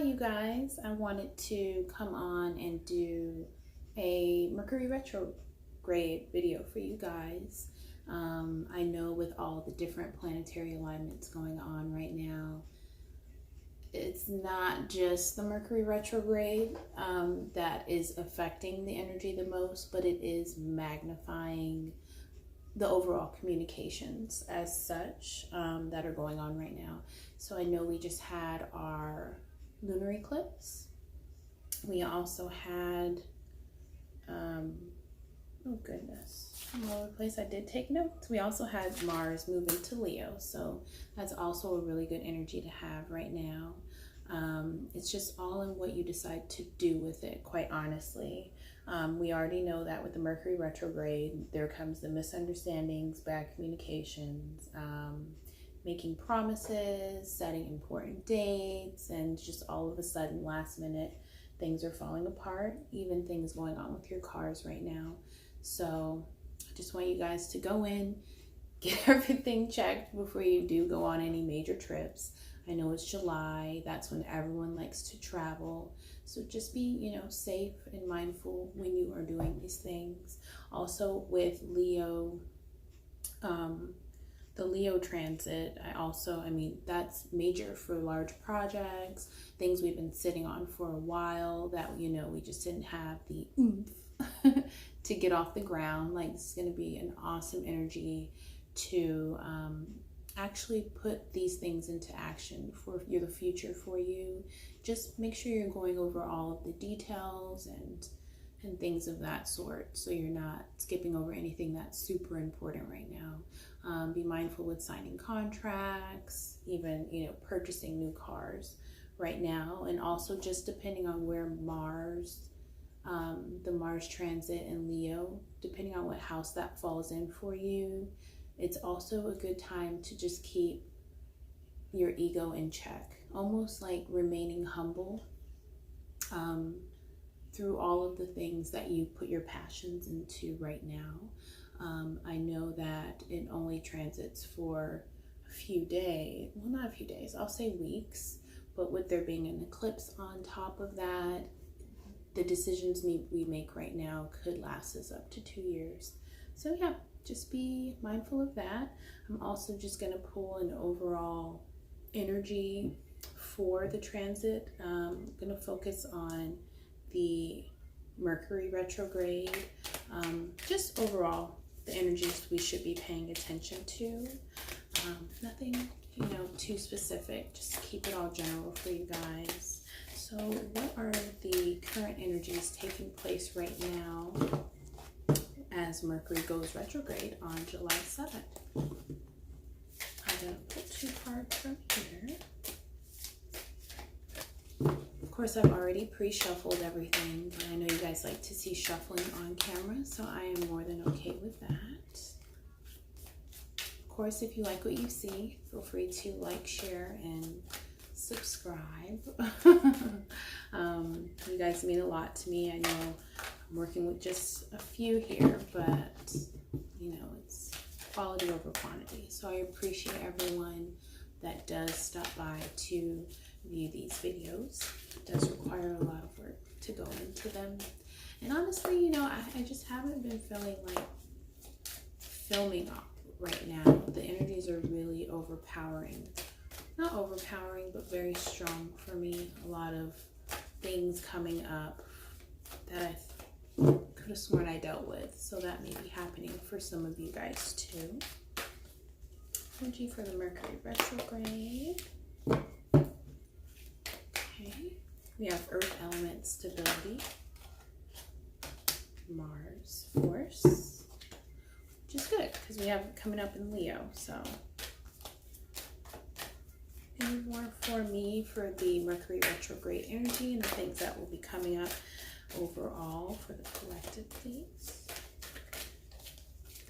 you guys. I wanted to come on and do a Mercury Retrograde video for you guys. I know with all the different planetary alignments going on right now, it's not just the Mercury Retrograde that is affecting the energy the most, but it is magnifying the overall communications as such that are going on right now. So I know we just had our lunar eclipse. We also had, oh goodness, I'm all over the place. I did take notes. We also had Mars move into Leo. So that's also a really good energy to have right now. It's just all in what you decide to do with it, quite honestly. We already know that with the Mercury retrograde, there comes the misunderstandings, bad communications, making promises, setting important dates, and just all of a sudden, last minute, things are falling apart, even things going on with your cars right now. So I just want you guys to go in, get everything checked before you do go on any major trips. I know it's July, that's when everyone likes to travel. So just be, safe and mindful when you are doing these things. Also with Leo, the Leo transit, that's major for large projects, things we've been sitting on for a while that, we just didn't have the oomph to get off the ground. Like, this is going to be an awesome energy to actually put these things into action for the future for you. Just make sure you're going over all of the details and things of that sort, so you're not skipping over anything that's super important right now. Be mindful with signing contracts, even purchasing new cars right now, and also just depending on where Mars, the Mars transit in Leo, depending on what house that falls in for you, it's also a good time to just keep your ego in check, almost like remaining humble through all of the things that you put your passions into right now. I know that it only transits for a few days, well, not a few days, I'll say weeks, but with there being an eclipse on top of that, the decisions we make right now could last us up to 2 years. So yeah, just be mindful of that. I'm also just going to pull an overall energy for the transit. I'm going to focus on the Mercury retrograde, just overall the energies we should be paying attention to. Nothing, too specific. Just keep it all general for you guys. So what are the current energies taking place right now as Mercury goes retrograde on July 7th? I'm going to pull 2 cards from here. Of course, I've already pre-shuffled everything, but I know you guys like to see shuffling on camera, so I am more than okay with that. Of course, if you like what you see, feel free to like, share, and subscribe. You guys mean a lot to me. I know I'm working with just a few here, but it's quality over quantity. So I appreciate everyone that does stop by to view these videos. It does require a lot of work to go into them. And honestly, I just haven't been feeling like filming right now. The energies are really overpowering. Not overpowering, but very strong for me. A lot of things coming up that I could have sworn I dealt with. So that may be happening for some of you guys too. Energy for the Mercury retrograde. Okay. We have Earth element stability. Mars force. Which is good because we have it coming up in Leo. So any more for me for the Mercury retrograde energy and the things that will be coming up overall for the collective, please?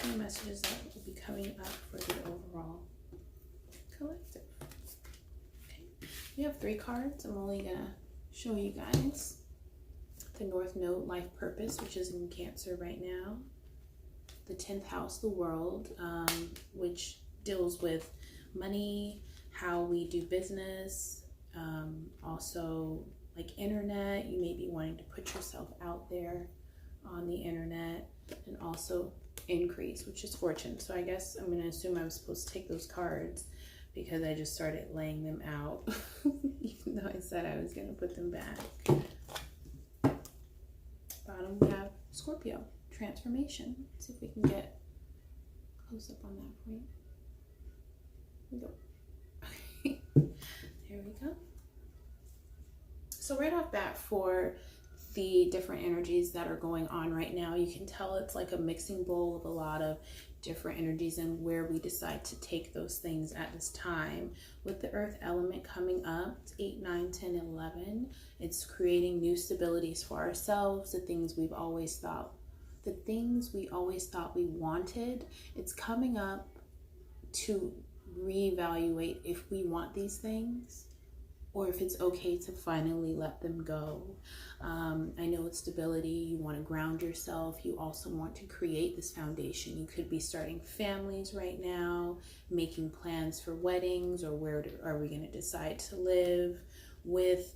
Any messages that will be coming up for the overall collective? Okay, we have 3 cards. I'm only gonna show you guys the North Node, life purpose, which is in Cancer right now. The 10th house, the world, which deals with money, how we do business, Also, like internet, you may be wanting to put yourself out there on the internet, and also increase, which is fortune. So I guess I'm going to assume I'm supposed to take those cards because I just started laying them out, even though I said I was going to put them back. Bottom, we have Scorpio, transformation. Let's see if we can get close up on that point. Here we go. There we go. So right off bat, for the different energies that are going on right now, you can tell it's like a mixing bowl of a lot of different energies and where we decide to take those things at this time. With the earth element coming up, it's 8, 9, 10, and 11. It's creating new stabilities for ourselves, the things we always thought we wanted. It's coming up to reevaluate if we want these things or if it's okay to finally let them go. I know it's stability. You want to ground yourself. You also want to create this foundation. You could be starting families right now, making plans for weddings, or where are we going to decide to live. With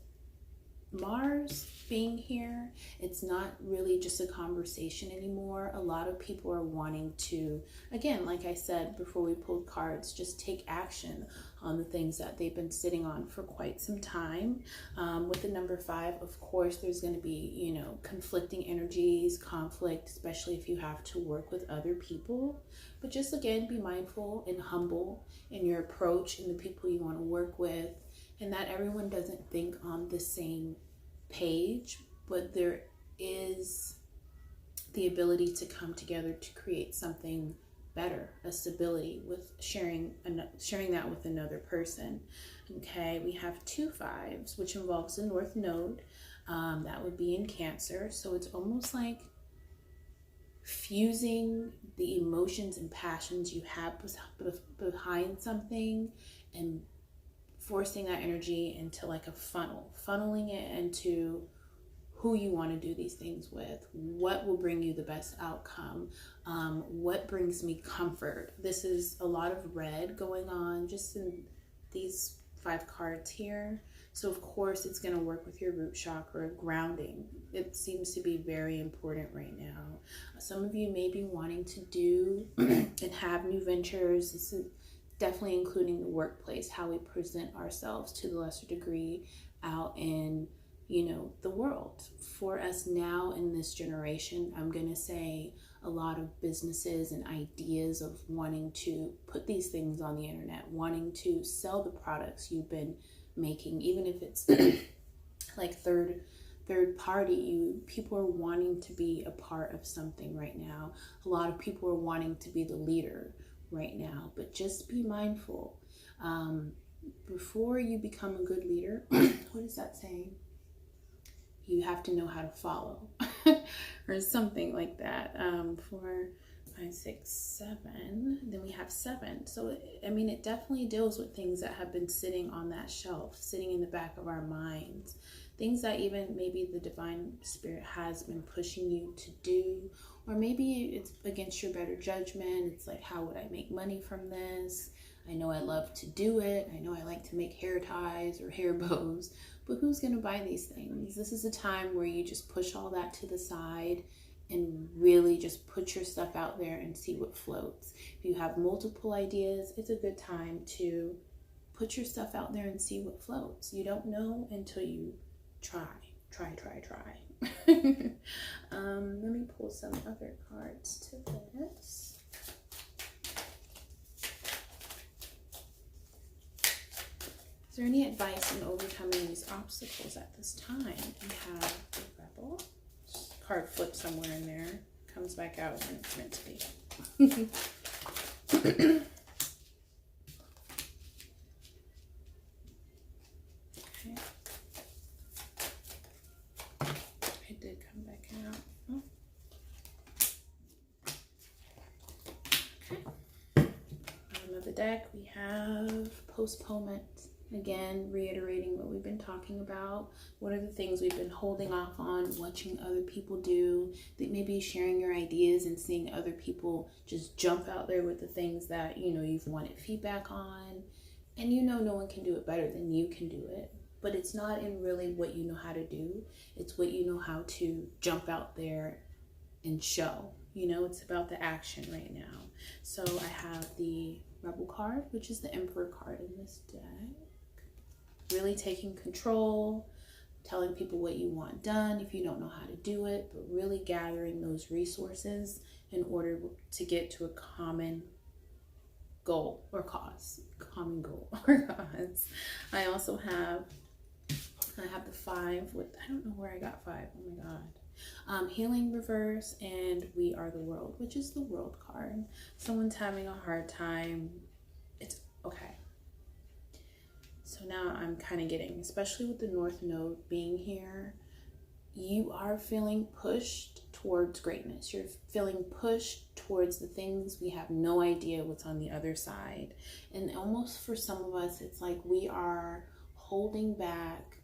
Mars being here, it's not really just a conversation anymore. A lot of people are wanting to, again, like I said before we pulled cards, just take action on the things that they've been sitting on for quite some time. With the number 5, of course, there's going to be, conflicting energies, conflict, especially if you have to work with other people. But just again, be mindful and humble in your approach and the people you want to work with, and that everyone doesn't think on the same page, but there is the ability to come together to create something better, a stability, with sharing that with another person. Okay, we have 2 5s, which involves the North Node. That would be in Cancer. So it's almost like fusing the emotions and passions you have behind something and forcing that energy into like a funneling it into who you want to do these things with, what will bring you the best outcome, what brings me comfort. This is a lot of red going on just in these 5 cards here. So of course it's going to work with your root chakra, grounding. It seems to be very important right now. Some of you may be wanting to do and have new ventures. This is definitely including the workplace, how we present ourselves to the lesser degree out in, the world. For us now in this generation, I'm going to say a lot of businesses and ideas of wanting to put these things on the internet, wanting to sell the products you've been making, even if it's like third party. People are wanting to be a part of something right now. A lot of people are wanting to be the leader right now, but just be mindful. Before you become a good leader, what is that saying? You have to know how to follow or something like that. 4, 5, 6, 7. Then we have 7. So, it definitely deals with things that have been sitting on that shelf, sitting in the back of our minds. Things that even maybe the divine spirit has been pushing you to do, or maybe it's against your better judgment. It's like, how would I make money from this? I know I love to do it. I know I like to make hair ties or hair bows, but who's going to buy these things? This is a time where you just push all that to the side and really just put your stuff out there and see what floats. If you have multiple ideas, it's a good time to put your stuff out there and see what floats. You don't know until you try. Let me pull some other cards to this. Is there any advice in overcoming these obstacles at this time? We have the Rebel. Card flips somewhere in there. Comes back out when it's meant to be. Okay. It did come back out. Oh. Okay. Bottom of the deck, we have postponement. Again, reiterating what we've been talking about. What are the things we've been holding off on, watching other people do, that maybe sharing your ideas and seeing other people just jump out there with the things that, you've wanted feedback on. And no one can do it better than you can do it. but it's not in really what you know how to do. It's what you know how to jump out there and show. You know, it's about the action right now. So I have the Rebel card, which is the Emperor card in this deck. Really taking control, telling people what you want done if you don't know how to do it, but really gathering those resources in order to get to a common goal or cause. Common goal or cause. I also have the 5 with, I don't know where I got 5. Oh my God. Healing reverse, and We Are the World, which is the World card. Someone's having a hard time. It's okay. So now I'm kind of getting, especially with the North Node being here, you are feeling pushed towards greatness. You're feeling pushed towards the things we have no idea what's on the other side. And almost for some of us, it's like we are holding back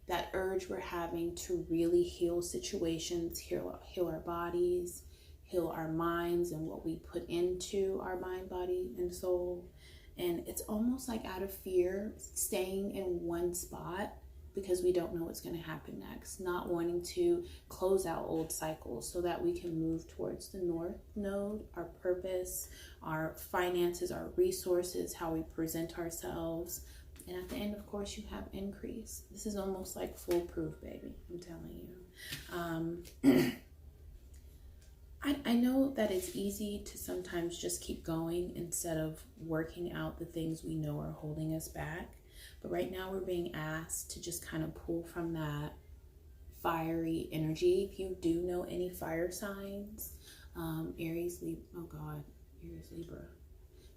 that urge we're having to really heal situations, heal our bodies, heal our minds and what we put into our mind, body, and soul. And it's almost like out of fear, staying in one spot because we don't know what's going to happen next, not wanting to close out old cycles so that we can move towards the North Node, our purpose, our finances, our resources, how we present ourselves. And at the end, of course, you have increase. This is almost like foolproof, baby. I'm telling you. I know that it's easy to sometimes just keep going instead of working out the things we know are holding us back. But right now we're being asked to just kind of pull from that fiery energy. If you do know any fire signs, Aries, Libra, oh God, Aries, Libra,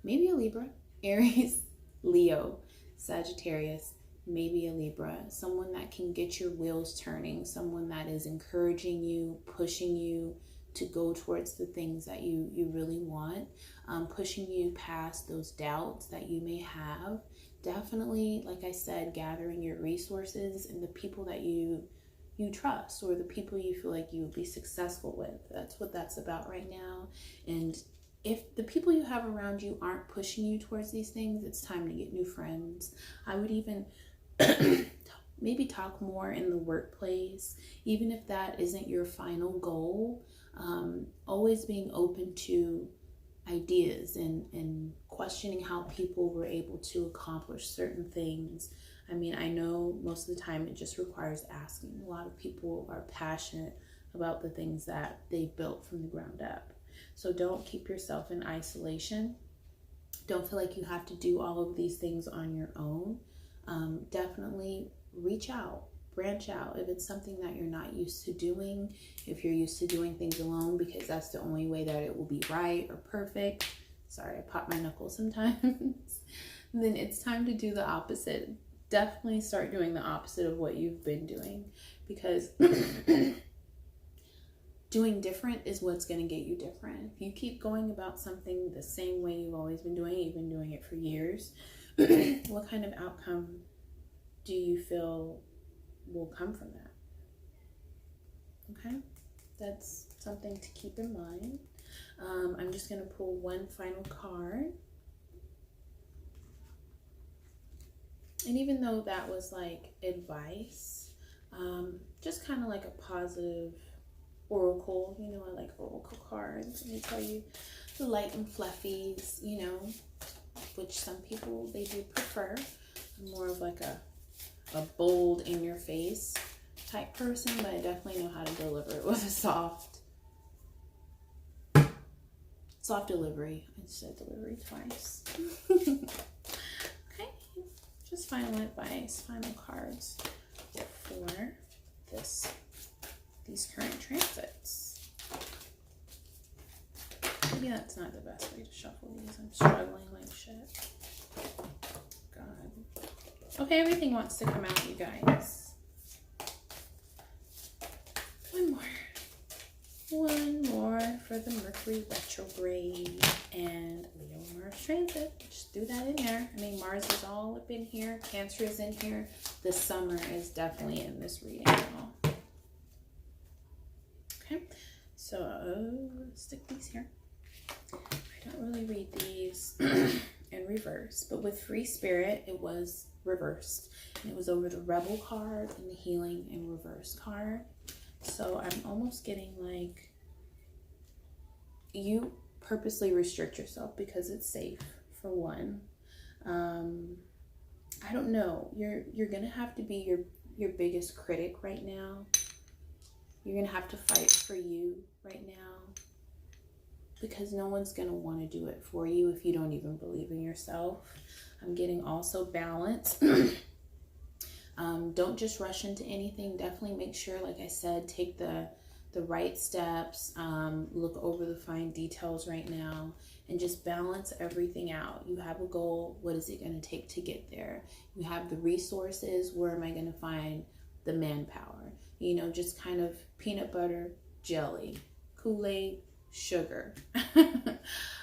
maybe a Libra, Aries, Leo, Sagittarius, maybe a Libra, someone that can get your wheels turning, someone that is encouraging you, pushing you to go towards the things that you really want, pushing you past those doubts that you may have. Definitely, like I said, gathering your resources and the people that you trust, or the people you feel like you would be successful with. That's what that's about right now. And if the people you have around you aren't pushing you towards these things, it's time to get new friends. I would even maybe talk more in the workplace, even if that isn't your final goal. Always being open to ideas and questioning how people were able to accomplish certain things. I mean, I know most of the time it just requires asking. A lot of people are passionate about the things that they built from the ground up. So don't keep yourself in isolation. Don't feel like you have to do all of these things on your own. Definitely reach out, branch out. If it's something that you're not used to doing, if you're used to doing things alone because that's the only way that it will be right or perfect. Sorry, I pop my knuckles sometimes. Then it's time to do the opposite. Definitely start doing the opposite of what you've been doing, because doing different is what's going to get you different. If you keep going about something the same way you've always been doing, you've been doing it for years, what kind of outcome do you feel will come from that? Okay, that's something to keep in mind. I'm just going to pull one final card. And even though that was like advice, just kind of like a positive oracle, you know, I like oracle cards. They tell you the light and fluffies, you know, which some people, they do prefer. I'm more of like a bold in your face type person, but I definitely know how to deliver it with a soft delivery. I said delivery twice. Okay, just final advice, final cards for these current transits. Maybe that's not the best way to shuffle these. I'm struggling like shit. God. Okay, everything wants to come out, you guys. One more for the Mercury Retrograde and Leo Mars transit. Just threw that in there. I mean, Mars is all up in here. Cancer is in here. The summer is definitely in this reading, y'all. Okay, so let's stick these here. I don't really read these in reverse, but with Free Spirit, it was reversed. And it was over the Rebel card and the Healing in Reverse card. So I'm almost getting like you purposely restrict yourself because it's safe, for one. I don't know. You're gonna have to be your biggest critic right now. You're gonna have to fight for you right now, because no one's gonna want to do it for you if you don't even believe in yourself. I'm getting also balance. Don't just rush into anything. Definitely make sure, like I said, take the right steps. Look over the fine details right now and just balance everything out. You have a goal. What is it going to take to get there? You have the resources. Where am I going to find the manpower? You know, just kind of peanut butter, jelly, Kool-Aid, sugar.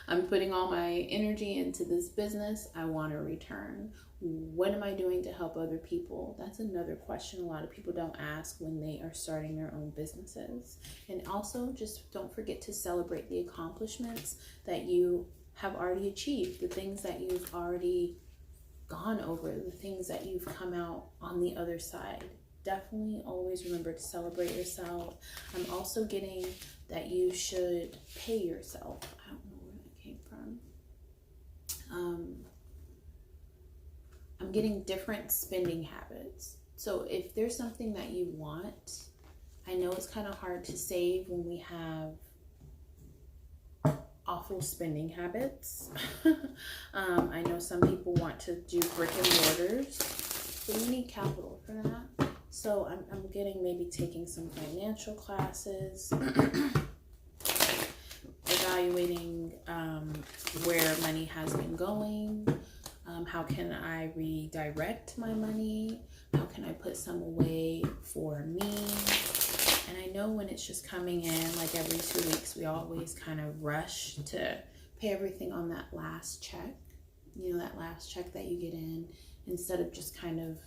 I'm putting all my energy into this business. I want a return. What am I doing to help other people? That's another question a lot of people don't ask when they are starting their own businesses. And also, just don't forget to celebrate the accomplishments that you have already achieved, the things that you've already gone over, the things that you've come out on the other side. Definitely always remember to celebrate yourself. I'm also getting that you should pay yourself. I don't know where that came from. I'm getting different spending habits. So if there's something that you want, I know it's kind of hard to save when we have awful spending habits. I know some people want to do brick and mortars, but you need capital for that. So I'm getting maybe taking some financial classes, evaluating where money has been going. How can I redirect my money? How can I put some away for me? And I know when it's just coming in, like every 2 weeks, we always kind of rush to pay everything on that last check. You know, that last check that you get in, instead of just kind of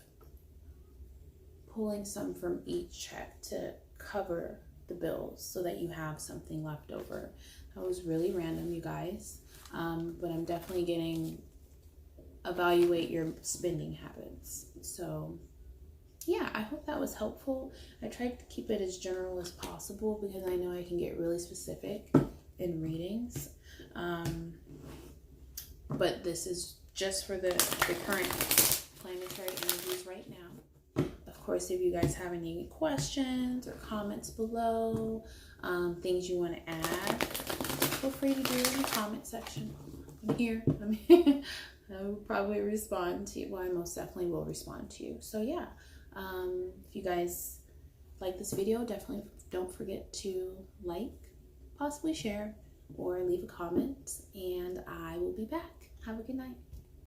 pulling some from each check to cover the bills so that you have something left over. That was really random, you guys. But I'm definitely getting evaluate your spending habits. So yeah, I hope that was helpful. I tried to keep it as general as possible because I know I can get really specific in readings. But this is just for the current planetary energies right now. Of course, if you guys have any questions or comments below, things you want to add, feel free to do it in the comment section. I'm here. I will probably respond to you. Well, I most definitely will respond to you. So yeah, if you guys like this video, definitely don't forget to like, possibly share, or leave a comment, and I will be back. Have a good night.